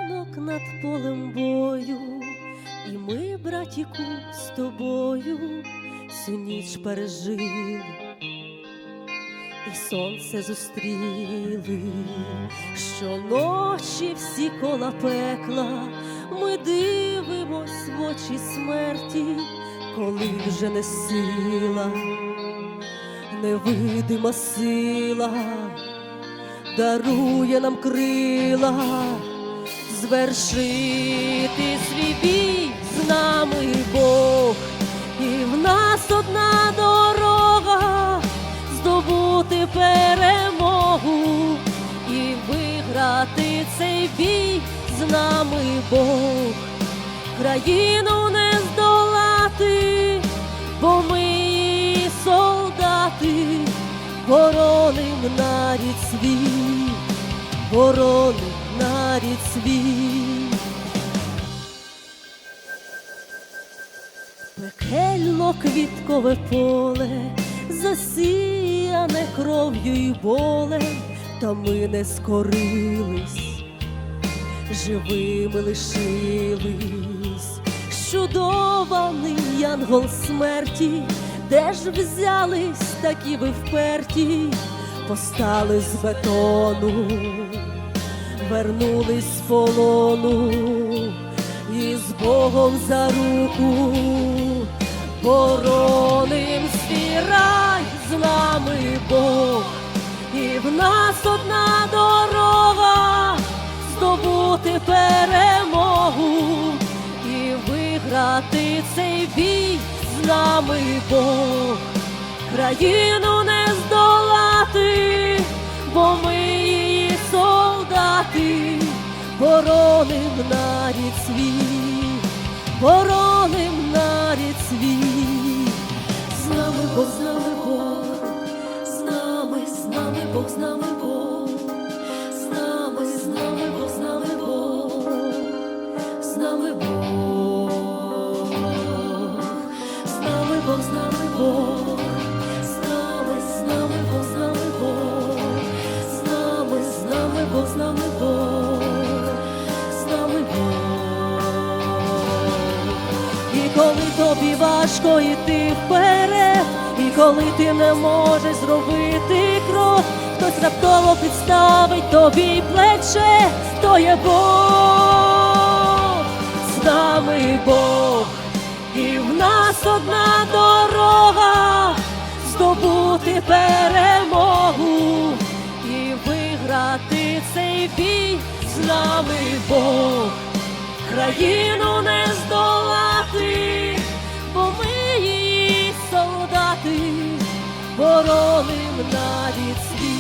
ранок над полем бою, і ми, братіку, з тобою всю ніч пережили, і сонце зустріли. Щоночі всі кола пекла ми дивимось в очі смерті, коли вже не сила, невидима сила дарує нам крила звершити свій бій з нами Бог, і в нас одна дорога здобути перемогу і виграти цей бій з нами Бог. Країну не здолати, бо ми її солдати, бороним нарід свій, бороним нарід свій. Пекельно квіткове поле, засіяне кров'ю й болем, та ми не скорились, живими лишились. Чудований янгол смерті, де ж взялись такі ви вперті, постали з бетону, вернулись з полону, і з Богом за руку бороним свій рай з нами Бог, і в нас одна дорога здобути перемогу і виграти цей бій з нами Бог. Країну не здолати, бо ми її солдати, бороним нарід свій, бороним нарід свій. З нами Бог, з нами Бог, з нами Бог, з нами Бог, з нами Бог, з нами Бог, з нами Бог, з нами Бог, з нами Бог, з нами Бог, з нами Бог, з нами Бог, з нами Бог, з нами Бог. І коли тобі важко йти вперед, і коли ти не можеш зробити крок, хтось раптово підставить тобі плече, то є Бог. З нами Бог, і в нас одна дорога здобути перемогу і виграти цей бій з нами Бог. Країну не здолати, бо ми її солдати, бороним нарід свій.